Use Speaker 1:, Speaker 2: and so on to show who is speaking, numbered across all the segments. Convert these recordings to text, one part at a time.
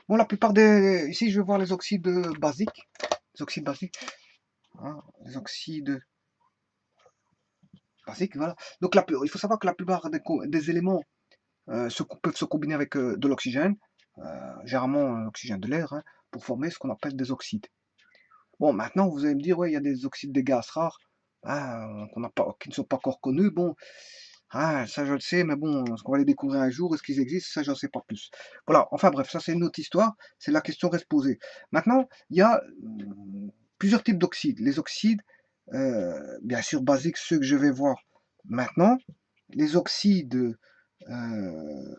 Speaker 1: Bon, la plupart des... Ici, je vais voir les oxydes basiques. Les oxydes basiques. Hein, les oxydes basiques, voilà. Donc, il faut savoir que la plupart des éléments peuvent se combiner avec de l'oxygène, généralement l'oxygène de l'air, hein, pour former ce qu'on appelle des oxydes. Bon, maintenant, vous allez me dire, ouais, il y a des oxydes des gaz rares, hein, qui ne sont pas encore connus. Bon, ah, ça je le sais, mais bon, est-ce qu'on va les découvrir un jour? Est-ce qu'ils existent? Ça, j'en sais pas plus. Voilà, enfin bref, ça c'est une autre histoire, c'est la question reste posée. Maintenant, il y a plusieurs types d'oxydes. Les oxydes, bien sûr, basiques, ceux que je vais voir maintenant. Les oxydes euh,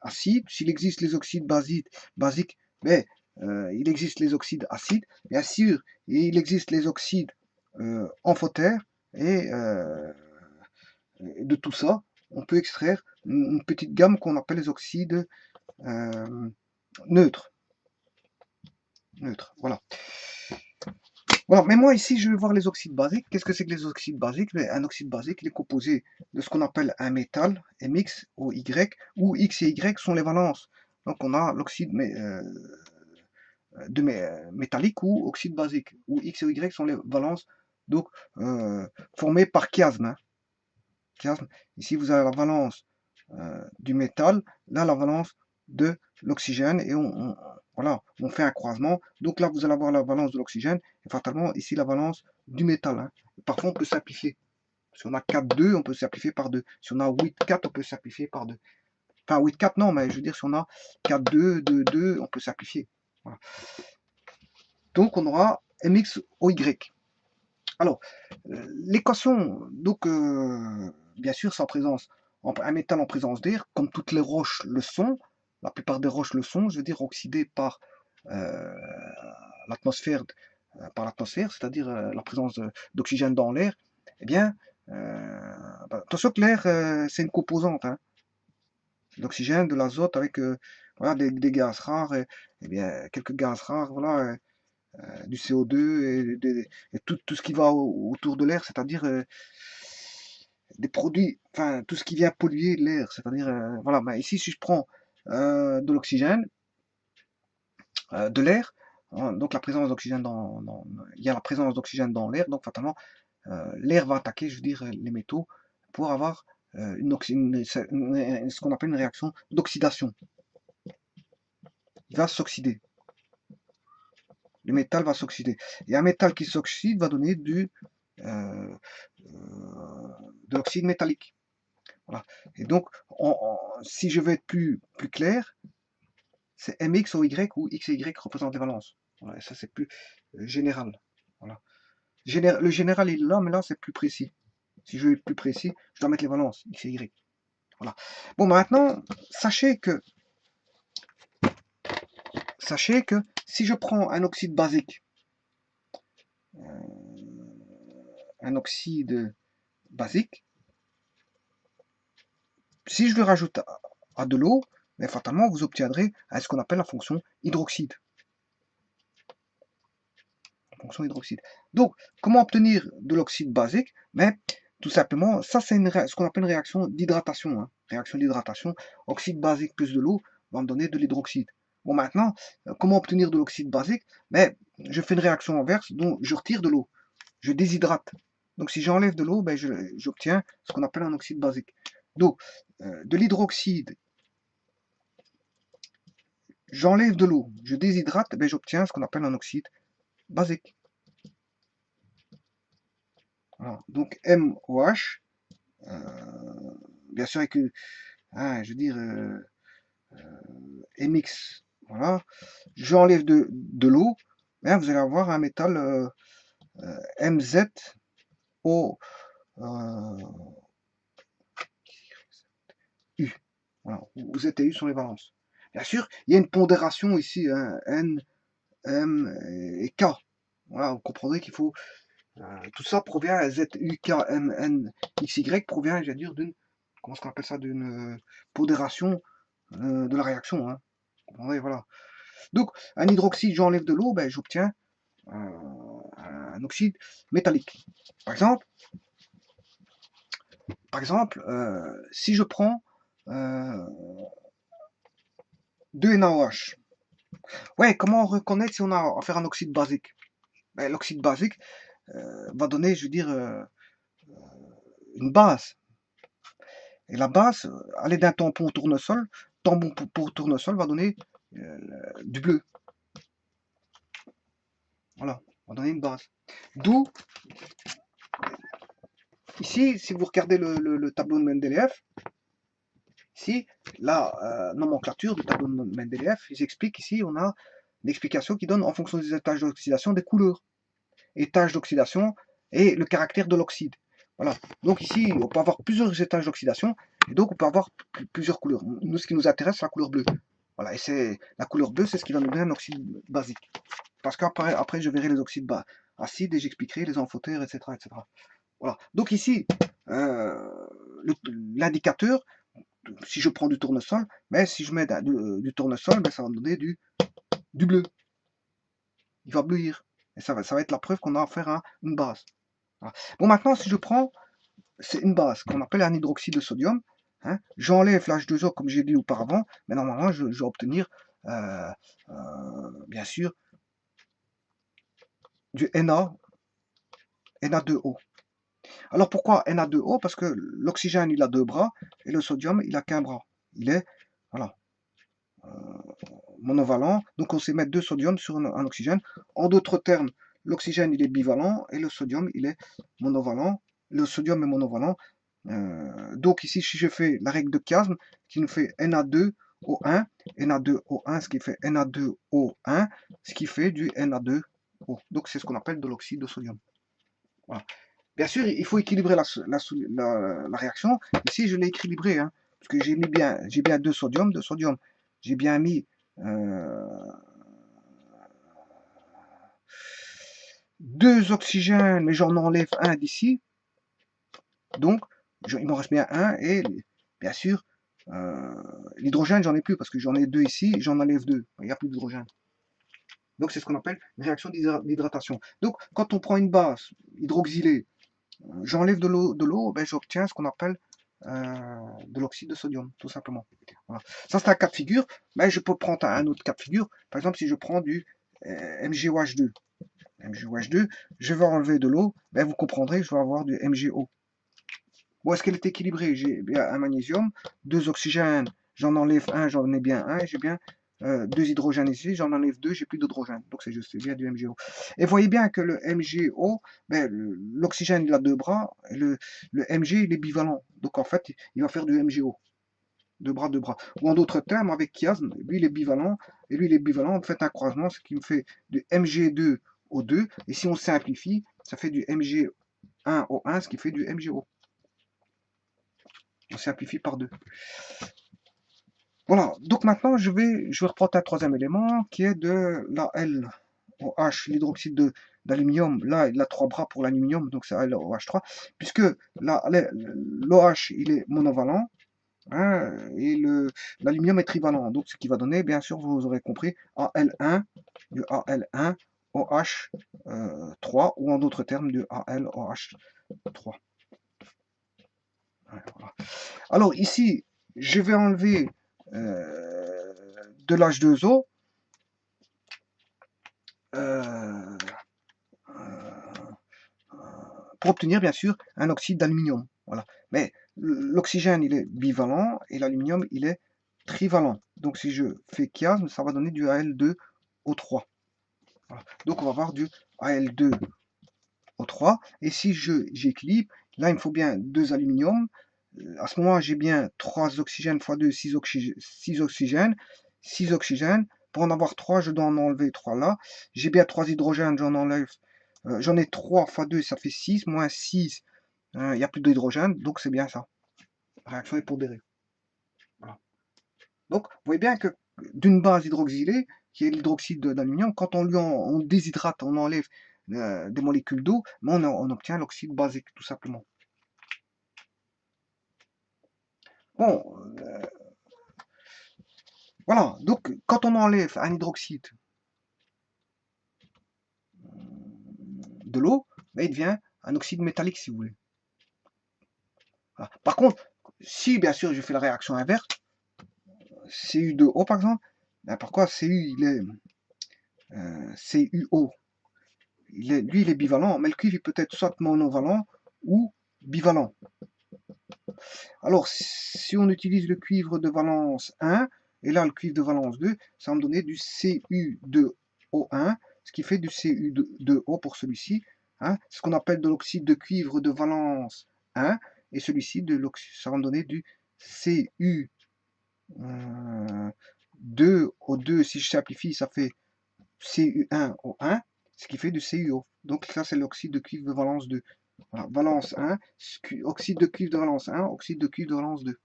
Speaker 1: acides, s'il existe les oxydes basiques, mais il existe les oxydes acides. Bien sûr, il existe les oxydes amphotères et de tout ça, on peut extraire une petite gamme qu'on appelle les oxydes euh, neutres. Voilà. Voilà, mais moi ici, je vais voir les oxydes basiques. Qu'est-ce que c'est que les oxydes basiques? Un oxyde basique, il est composé de ce qu'on appelle un métal, MX ou Y, où X et Y sont les valences. Donc on a l'oxyde métallique ou oxyde basique, où X et Y sont les valences, donc formées par chiasme. Hein. Chiasme. Ici, vous avez la valence du métal, là la valence de l'oxygène, et voilà, on fait un croisement. Donc là, vous allez avoir la valence de l'oxygène, et fatalement, ici, la valence du métal. Hein. Parfois, on peut simplifier. Si on a 4,2, on peut simplifier par 2. Si on a 8,4, on peut simplifier par 2. Enfin, 8,4, non, mais je veux dire, si on a 4,2, 2,2, on peut simplifier. Voilà. Donc, on aura MXOY. Alors, l'équation, donc, bien sûr, c'est en présence, un métal en présence d'air, comme toutes les roches le sont, la plupart des roches le sont, je veux dire, oxydées par euh, l'atmosphère, c'est-à-dire la présence d'oxygène dans l'air, eh bien, attention que l'air, c'est une composante, hein, l'oxygène, de l'azote, avec voilà, des gaz rares, et bien, quelques gaz rares, voilà, du CO2 et tout ce qui va autour de l'air, c'est-à-dire des produits, enfin tout ce qui vient polluer l'air, c'est-à-dire voilà, ben, ici si je prends de l'oxygène, de l'air, hein, donc la présence d'oxygène il y a la présence d'oxygène dans l'air, donc fatalement l'air va attaquer, je veux dire, les métaux pour avoir ce qu'on appelle une réaction d'oxydation. Il va s'oxyder. Le métal va s'oxyder. Et un métal qui s'oxyde va donner euh, de l'oxyde métallique. Voilà. Et donc, si je veux être plus clair, c'est MX ou Y où X et Y représentent des valences. Voilà, et ça, c'est plus général. Voilà. Le général est là, mais là, c'est plus précis. Si je veux être plus précis, je dois mettre les valences, X et Y. Voilà. Bon, maintenant, sachez que si je prends un oxyde basique, un oxyde basique, si je le rajoute à de l'eau, mais fatalement, vous obtiendrez ce qu'on appelle la fonction hydroxyde. Fonction hydroxyde. Donc, comment obtenir de l'oxyde basique? Mais tout simplement, ça c'est ce qu'on appelle une réaction d'hydratation. Hein. Réaction d'hydratation, oxyde basique plus de l'eau va me donner de l'hydroxyde. Bon, maintenant, comment obtenir de l'oxyde basique? Mais je fais une réaction inverse, donc je retire de l'eau. Je déshydrate. Donc, si j'enlève de l'eau, ben, j'obtiens ce qu'on appelle un oxyde basique. Donc, de l'hydroxyde, j'enlève de l'eau, je déshydrate, ben, j'obtiens ce qu'on appelle un oxyde basique. Voilà. Donc MOH, bien sûr avec, je veux dire, MX, voilà. J'enlève de l'eau, hein, vous allez avoir un métal MZO U. Voilà, où Z et U sont les valences. Bien sûr, il y a une pondération ici, hein, N, M et K. Voilà, vous comprendrez qu'il faut tout ça provient, Z, U, K, M, N, X, Y, provient, je veux dire, d'une, comment est-ce qu'on appelle ça, d'une pondération de la réaction. Hein. Voilà. Donc, un hydroxyde, j'enlève de l'eau, ben, j'obtiens un oxyde métallique. Par exemple si je prends 2 NaOH, Ouais, comment reconnaître si on a affaire à un oxyde basique? Ben, l'oxyde basique va donner, je veux dire, une base. Et la base, à l'aide d'un tampon tournesol, tampon pour tournesol va donner du bleu. Voilà, on va donner une base. D'où, ici, si vous regardez le tableau de Mendeleev, ici, la nomenclature du tableau de Mendeleev, ils expliquent ici, on a l'explication qui donne en fonction des étages d'oxydation des couleurs. Étages d'oxydation et le caractère de l'oxyde. Voilà. Donc ici, on peut avoir plusieurs étages d'oxydation et donc on peut avoir plusieurs couleurs. Nous, ce qui nous intéresse, c'est la couleur bleue. Voilà, et c'est la couleur bleue, c'est ce qui va nous donner un oxyde basique. Parce qu'après, je verrai les oxydes acides et j'expliquerai les amphotères, etc., etc. Voilà. Donc ici, l'indicateur, si je prends du tournesol, mais si je mets du tournesol, ben, ça va me donner du bleu. Il va bleuir. Et ça va être la preuve qu'on a affaire à une base. Voilà. Bon, maintenant, si je prends, c'est une base qu'on appelle un hydroxyde de sodium, hein, j'enlève l'H2O comme j'ai dit auparavant, mais normalement, je vais obtenir, bien sûr, du Na2O. Alors pourquoi Na2O? Parce que l'oxygène, il a deux bras, et le sodium, il a qu'un bras. Il est, voilà, monovalent, donc on sait mettre deux sodiums sur un oxygène. En d'autres termes, l'oxygène, il est bivalent, et le sodium, il est monovalent. Le sodium est monovalent. Donc ici, si je fais la règle de chiasme, qui nous fait Na2O1, Na2O1, ce qui fait Na2O1, ce qui fait du Na2O. Donc c'est ce qu'on appelle de l'oxyde de sodium. Voilà. Bien sûr, il faut équilibrer la réaction. Ici, je l'ai équilibré, hein, parce que j'ai bien deux sodiums, J'ai bien mis deux oxygènes, mais j'en enlève un d'ici. Donc, il m'en reste bien un. Et bien sûr, l'hydrogène, j'en ai plus, parce que j'en ai deux ici, j'en enlève deux. Il n'y a plus d'hydrogène. Donc, c'est ce qu'on appelle une réaction d'hydratation. Donc, quand on prend une base hydroxylée, j'enlève de l'eau, ben, j'obtiens ce qu'on appelle de l'oxyde de sodium, tout simplement. Voilà. Ça, c'est un cas de figure, mais je peux prendre un autre cas de figure. Par exemple, si je prends du MgOH2, je vais enlever de l'eau, ben, vous comprendrez que je vais avoir du MgO. Bon, est-ce qu'elle est équilibrée? J'ai bien un magnésium, deux oxygènes, j'en enlève un, j'en ai bien un, et j'ai bien deux hydrogènes ici, j'en enlève deux, j'ai plus d'hydrogène. Donc c'est juste, c'est bien du MgO. Et voyez bien que le MgO, ben, l'oxygène il a deux bras, et le Mg il est bivalent. Donc en fait, il va faire du MgO. Deux bras, deux bras. Ou en d'autres termes, avec chiasme, lui il est bivalent, et lui il est bivalent, on fait un croisement, ce qui me fait du Mg2O2, et si on simplifie, ça fait du Mg1O1, ce qui fait du MgO. On simplifie par deux. Voilà, donc maintenant je vais reprendre un troisième élément qui est de la LOH, l'hydroxyde d'aluminium. Là, il a trois bras pour l'aluminium, donc c'est LOH3, puisque l'OH il est monovalent, hein, et l'aluminium est trivalent. Donc ce qui va donner, bien sûr, vous aurez compris, AL1, du AL1, OH3, ou en d'autres termes, du ALOH3. Voilà. Alors ici, je vais enlever de l'H2O pour obtenir bien sûr un oxyde d'aluminium. Voilà. Mais l'oxygène il est bivalent et l'aluminium il est trivalent. Donc si je fais chiasme, ça va donner du Al2O3. Voilà. Donc on va avoir du Al2O3. Et si j'équilibre, là il me faut bien deux aluminiums. À ce moment, j'ai bien 3 oxygènes x 2, 6 oxygènes. 6 oxygènes. Pour en avoir 3, je dois en enlever 3 là. J'ai bien 3 hydrogènes, j'en enlève. J'en ai 3 x 2, ça fait 6. Moins 6, il n'y a plus d'hydrogène. Donc c'est bien ça. La réaction est pondérée. Voilà. Donc, vous voyez bien que d'une base hydroxylée, qui est l'hydroxyde d'aluminium, quand on déshydrate, on enlève des molécules d'eau, mais on obtient l'oxyde basique, tout simplement. Bon, voilà, donc quand on enlève un hydroxyde de l'eau, ben, il devient un oxyde métallique, si vous voulez. Voilà. Par contre, si bien sûr je fais la réaction inverse, Cu2O par exemple, Pourquoi Cu, il est CuO, lui, il est bivalent, mais le cuivre, il peut être soit monovalent ou bivalent. Alors, si on utilise le cuivre de valence 1, et là, le cuivre de valence 2, ça va me donner du Cu2O1, ce qui fait du Cu2O pour celui-ci. Hein, ce qu'on appelle de l'oxyde de cuivre de valence 1, et celui-ci, ça va me donner du Cu2O2. Si je simplifie, ça fait Cu1O1, ce qui fait du CuO. Donc ça, c'est l'oxyde de cuivre de valence 2. Voilà, valence 1, oxyde de cuivre de valence 1, oxyde de cuivre de valence 2.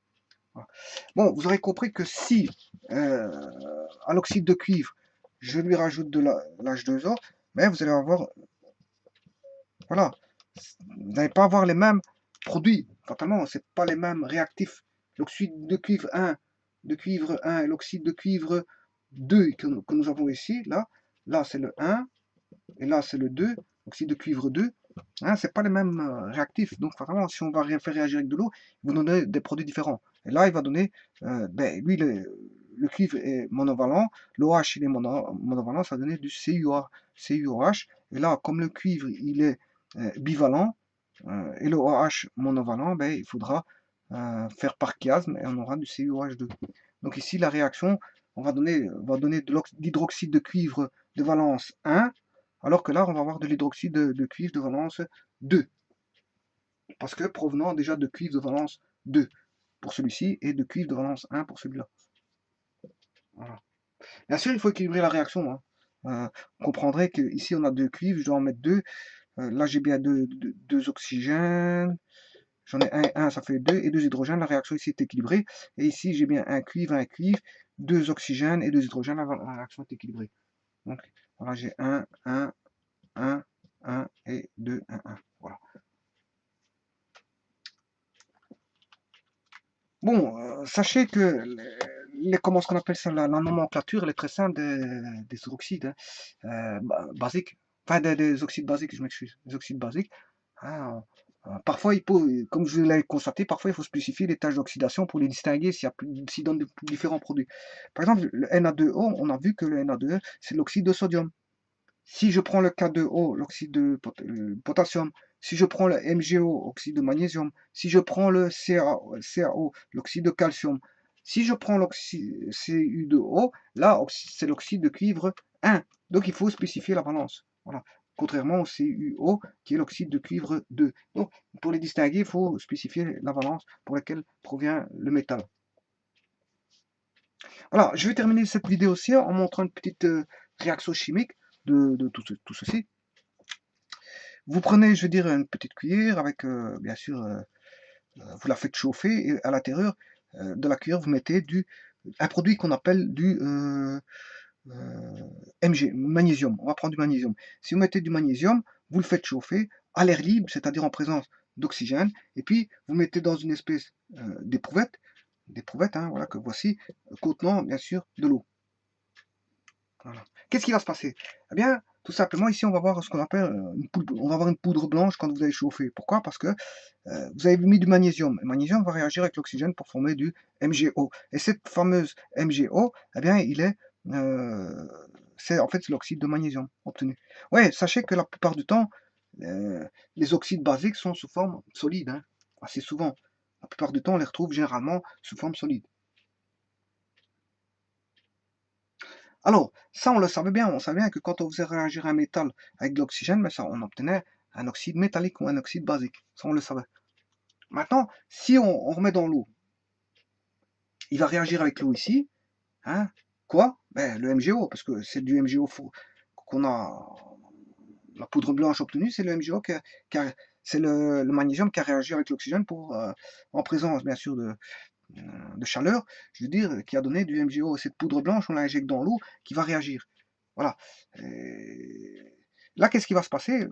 Speaker 1: Voilà. Bon, vous aurez compris que si à l'oxyde de cuivre, je lui rajoute de l'H2O, mais vous allez avoir, voilà, vous n'allez pas avoir les mêmes produits. Fatalement, ce n'est pas les mêmes réactifs. L'oxyde de cuivre 1, et l'oxyde de cuivre 2 que nous avons ici, là c'est le 1, et là c'est le 2, oxyde de cuivre 2. Hein, c'est pas les mêmes réactifs. Donc vraiment, si on va faire réagir avec de l'eau, il va donner des produits différents. Et là, il va donner, lui, le cuivre est monovalent, l'OH il est monovalent, ça va donner du CuOH. Et là, comme le cuivre il est bivalent et le OH monovalent, il faudra faire par chiasme et on aura du CuOH2. Donc ici, la réaction, on va donner de l'hydroxyde de cuivre de valence 1, alors que là, on va avoir de l'hydroxyde de cuivre de valence 2. Parce que provenant déjà de cuivre de valence 2 pour celui-ci et de cuivre de valence 1 pour celui-là. Voilà. Bien sûr, il faut équilibrer la réaction. Hein. Vous comprendrez qu'ici, on a 2 cuivres, je dois en mettre 2. Là, j'ai bien 2 oxygènes. J'en ai un, ça fait 2, et 2 hydrogènes. La réaction ici est équilibrée. Et ici, j'ai bien un cuivre, 2 oxygènes et 2 hydrogènes. La réaction est équilibrée. Donc, voilà, j'ai 1, 1, 1, 1 et 2, 1, 1. Voilà. Bon, sachez que comment est-ce qu'on appelle ça, la nomenclature, elle est très simple des oxydes basiques. Enfin, des oxydes basiques, je m'excuse. Des oxydes basiques. Hein, parfois, comme je l'ai constaté, parfois il faut spécifier les tâches d'oxydation pour les distinguer s'ils donnent de différents produits. Par exemple, le Na2O, on a vu que le Na2O, c'est l'oxyde de sodium. Si je prends le K2O, l'oxyde de potassium, si je prends le MgO, oxyde de magnésium, si je prends le CaO, l'oxyde de calcium, si je prends l'oxyde Cu2O, là, c'est l'oxyde de cuivre 1. Donc, il faut spécifier la valence. Voilà. Contrairement au CuO, qui est l'oxyde de cuivre 2. Donc, pour les distinguer, il faut spécifier la valence pour laquelle provient le métal. Voilà, je vais terminer cette vidéo-ci en montrant une petite réaction chimique de tout ceci. Vous prenez, je veux dire, une petite cuillère avec, bien sûr, vous la faites chauffer et à l'intérieur de la cuillère, vous mettez un produit qu'on appelle du magnésium. On va prendre du magnésium. Si vous mettez du magnésium, vous le faites chauffer à l'air libre, c'est-à-dire en présence d'oxygène, et puis vous mettez dans une espèce d'éprouvette, hein, voilà, que voici, contenant bien sûr de l'eau. Voilà. Qu'est-ce qui va se passer? Eh bien, tout simplement, ici, on va voir ce qu'on appelle on va avoir une poudre blanche quand vous allez chauffer. Pourquoi? Parce que vous avez mis du magnésium. Le magnésium va réagir avec l'oxygène pour former du MgO. Et cette fameuse MgO, eh bien, c'est en fait l'oxyde de magnésium obtenu. Ouais, sachez que la plupart du temps, les oxydes basiques sont sous forme solide, hein, assez souvent. La plupart du temps, on les retrouve généralement sous forme solide. Alors, ça, on le savait bien. On savait bien que quand on faisait réagir un métal avec de l'oxygène, mais ça, on obtenait un oxyde métallique ou un oxyde basique. Ça, on le savait. Maintenant, si on remet dans l'eau, il va réagir avec l'eau ici. Hein, quoi? Le MgO, parce que c'est du MgO qu'on a. La poudre blanche obtenue, c'est le MgO c'est le magnésium qui a réagi avec l'oxygène en présence, bien sûr, de chaleur, je veux dire, qui a donné du MgO. Cette poudre blanche, on l'injecte dans l'eau qui va réagir. Voilà. Et là, qu'est-ce qui va se passer?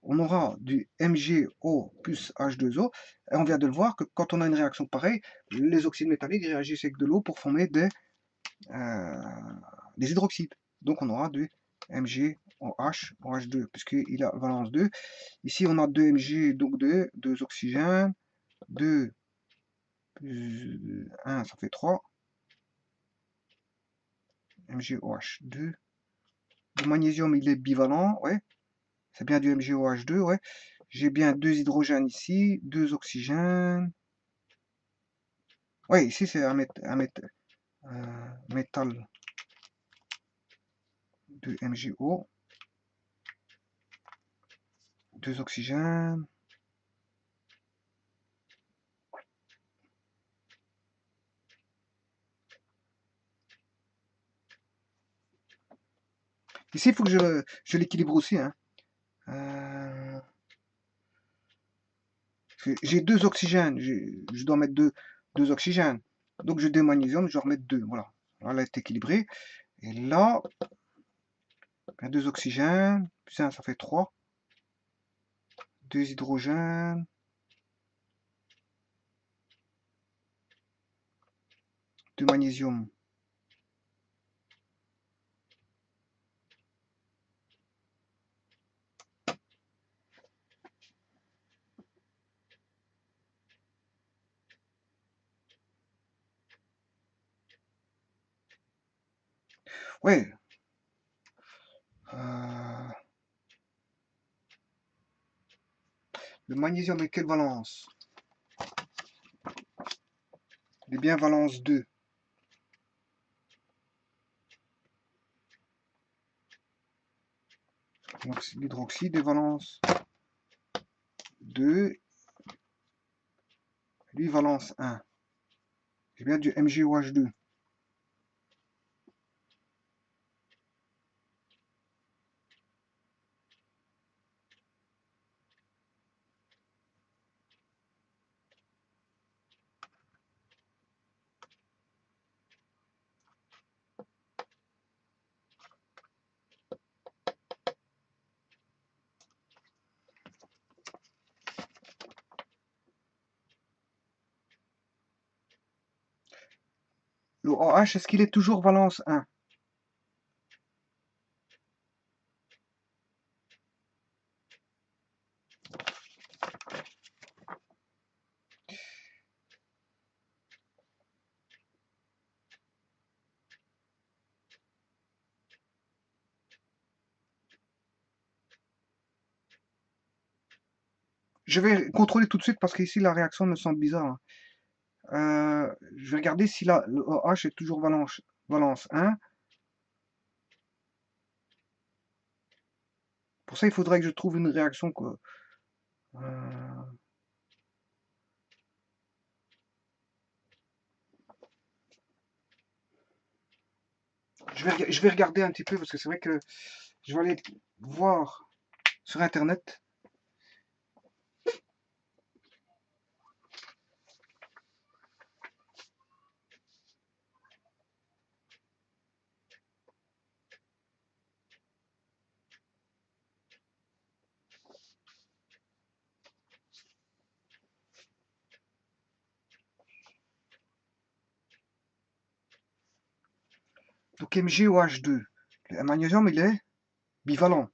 Speaker 1: On aura du MgO plus H2O, et on vient de le voir que quand on a une réaction pareille, les oxydes métalliques réagissent avec de l'eau pour former des hydroxydes. Donc on aura du MgOH, OH2, puisqu'il a valence 2. Ici, on a 2 Mg, donc 2 oxygènes, 2 plus 1, ça fait 3. MgOH2. Le magnésium, il est bivalent, ouais. C'est bien du MgOH2, ouais. J'ai bien 2 hydrogènes ici, 2 oxygènes. Ouais, ici c'est un métal de MgO. 2 oxygènes. Ici, il faut que je l'équilibre aussi, hein. J'ai 2 oxygènes, je dois mettre 2 oxygènes. Donc j'ai 2 magnésium, je dois remettre 2. Voilà. Là, elle est équilibrée. Et là, 2 oxygènes, plus 1, ça fait 3. 2 hydrogènes. 2 magnésium. Ouais. Le magnésium est quelle valence? Il est bien valence 2. Donc l'hydroxyde est valence 2. Lui, valence 1. J'ai bien du MgOH2. Le OH, est-ce qu'il est toujours valence 1? Je vais contrôler tout de suite parce qu'ici la réaction me semble bizarre. Je vais regarder si là, le OH est toujours valence 1. Pour ça, il faudrait que je trouve une réaction. Euh, je vais regarder un petit peu parce que c'est vrai que je vais aller voir sur Internet. Donc MgOH2. Le magnésium, il est bivalent.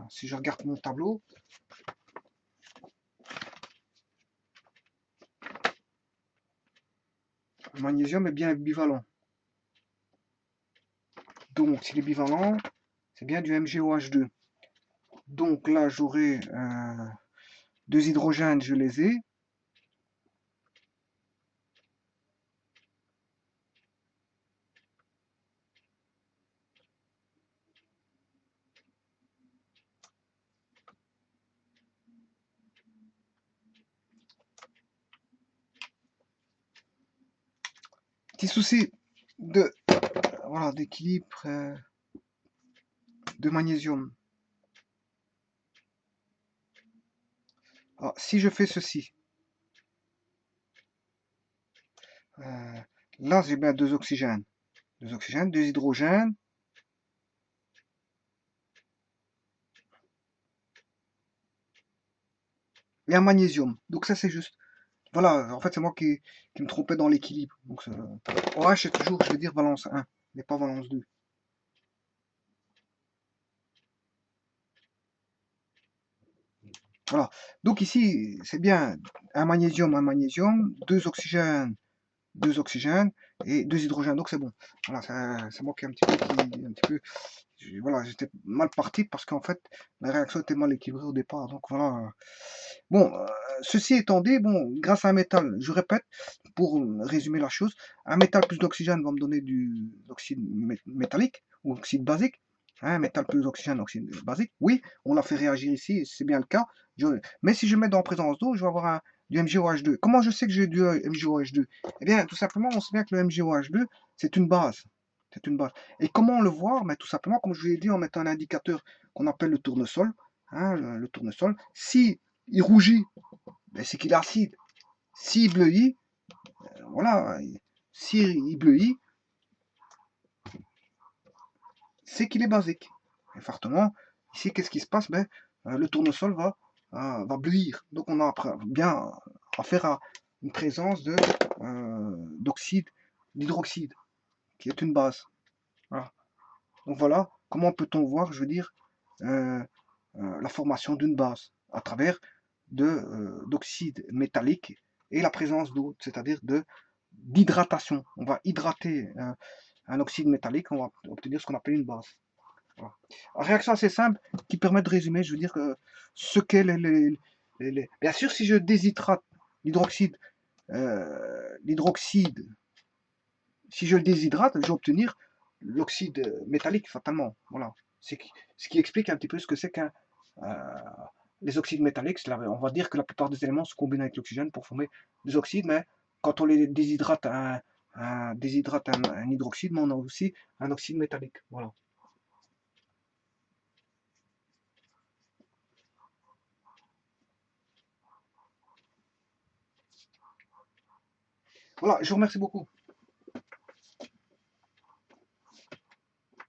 Speaker 1: Si je regarde mon tableau, le magnésium est bien bivalent. Donc, s'il est bivalent, c'est bien du MgOH2. Donc là, j'aurai 2 hydrogènes, je les ai. Petit souci de voilà d'équilibre de magnésium. Alors, si je fais ceci, là j'ai bien 2 oxygènes. 2 oxygènes, 2 hydrogènes. Et un magnésium. Donc ça c'est juste. Voilà, en fait c'est moi qui me trompais dans l'équilibre. Donc OH est toujours, je vais dire, valence 1, mais pas valence 2. Voilà. Donc ici, c'est bien un magnésium, 2 oxygènes, 2 oxygènes et 2 hydrogènes. Donc c'est bon. Voilà, c'est moi qui un petit peu voilà, j'étais mal parti parce qu'en fait, la réaction était mal équilibrée au départ. Donc voilà. Bon, ceci étant dit, bon, grâce à un métal, je répète, pour résumer la chose, un métal plus d'oxygène va me donner du oxyde métallique ou oxyde basique. Un métal plus d'oxygène, oxyde basique. Oui, on l'a fait réagir ici, c'est bien le cas. Mais si je mets dans présence d'eau, je vais avoir du MgOH2. Comment je sais que j'ai du MgOH2? Eh bien, tout simplement, on sait bien que le MgOH2, c'est une base. C'est une base. Et comment le voir? Mais tout simplement, comme je vous l'ai dit, en mettant un indicateur qu'on appelle le tournesol. Hein, le tournesol. Si il rougit, ben c'est qu'il est acide. S'il bleuit, voilà, s'il bleuit, c'est qu'il est basique. Et fortement, ici, qu'est-ce qui se passe? Ben, le tournesol va bleuir. Donc on a bien affaire à une présence d'oxyde, d'hydroxyde, qui est une base. Voilà. Donc voilà, comment peut-on voir, je veux dire, la formation d'une base à travers d'oxyde métallique et la présence d'eau, c'est-à-dire d'hydratation. On va hydrater un oxyde métallique, on va obtenir ce qu'on appelle une base. Voilà. Une réaction assez simple qui permet de résumer, je veux dire, ce qu'est Bien sûr, si je déshydrate l'hydroxyde, l'hydroxyde, si je le déshydrate, je vais obtenir l'oxyde métallique, fatalement. Voilà. C'est ce qui explique un petit peu ce que c'est qu'un les oxydes métalliques. On va dire que la plupart des éléments se combinent avec l'oxygène pour former des oxydes, mais quand on les déshydrate, déshydrate un hydroxyde, mais on a aussi un oxyde métallique. Voilà. Voilà, je vous remercie beaucoup.